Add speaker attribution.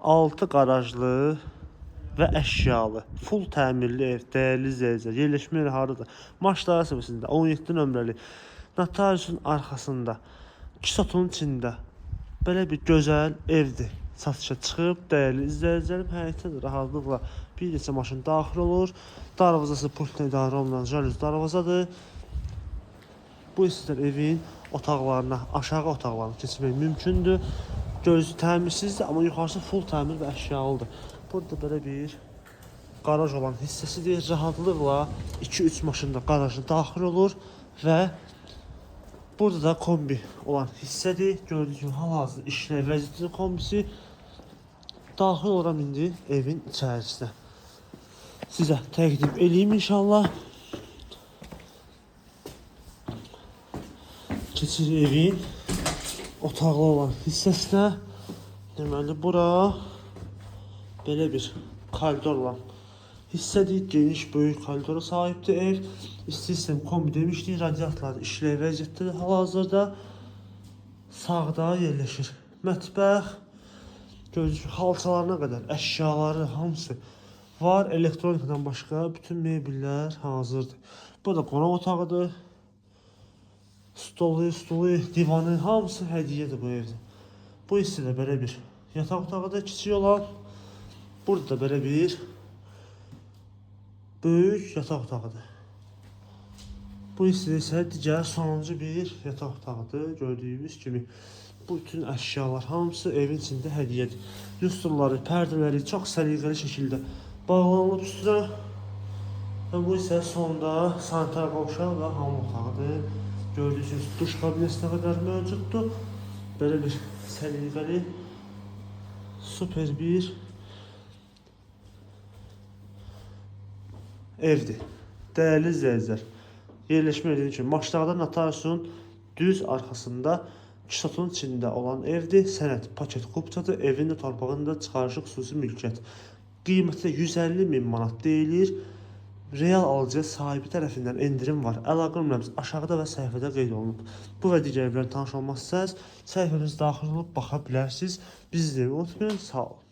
Speaker 1: 6 qarajlı və əşyalı, full təmirli ev, dəyərli zərzər, yerləşmə yeri haradadır? Maçlara səvəsində 17 nömrəli notariusun arxasında, Kisotunun içində belə bir gözəl evdir. Satışa çıxıb, dəyərli izləyicilərim, həyətdə rahatlıqla bir neçə maşın daxil olur. Darvazası pultla idarə olunan jalüz darvazadır. Bu istər evin otaqlarına, aşağı otaqlarına keçmək mümkündür. Gözü təmirsizdir, amma yuxarısı full təmir və əşyalıdır. Burada belə bir qaraj olan hissəsidir. Rahatlıqla 2-3 maşın da qarajına daxil olur və burada da kombi olan hissədir. Gördüyünüz kimi hal-hazırda işlək vəziyyətli kombisi. Daxil oluram indi evin içərisinə. Sizə təqdim edeyim inşallah. Keçirik evin otaqlı olan hissəsinə. Deməli, bura belə bir koridor olan hissədir. Geniş, böyük koridora sahibdir ev. İstisnem kombi demişdik. Radiatorlar işlək vəziyyətdədir hal-hazırda. Sağda yerləşir mətbəx. Gördüyünüz kimi xalçalarına qədər əşyaları hamısı var. Elektronikadan başqa bütün mebellər hazırdır. Bu da qonaq otağıdır. Stolu, divanı hamısı hədiyyədir bu evdə. Bu hissədə belə bir yataq otağıdır kiçik olan. Burada da belə bir böyük yataq otağıdır. Bu hissədə isə digər sonuncu bir yataq otağıdır. Gördüyünüz kimi bütün əşyalar hamısı evin içində hədiyyədir. Lustrları, pərdələri çox səliqəli şəkildə bağlanılıb üstünə. Və bu isə sonda sanitar qovşaq və hamam otağıdır. Gördüyünüz duş kabinetinə qədər mövcuddur. Belə bir səliqəli, super bir evdir. Dəyərli izləyicilər, yerləşmə edildiyi kimi Maçdağda notariusun düz arxasında Kisotunun içində olan evdir. Sənəd paket kupçadır. Evin də torpağının da çıxarışı xüsusi mülkiyyət. Qiyməti 150.000 manat deyilir. Real alıcıya sahibi tərəfindən endirim var. Əlaqə nömrəmiz aşağıda və səhifədə qeyd olunub. Bu və digər evlərin tanış olmaq istərsəniz səhifəmiz daxil olub baxa bilərsiniz. Bizi də unutmayın. Sağ olun.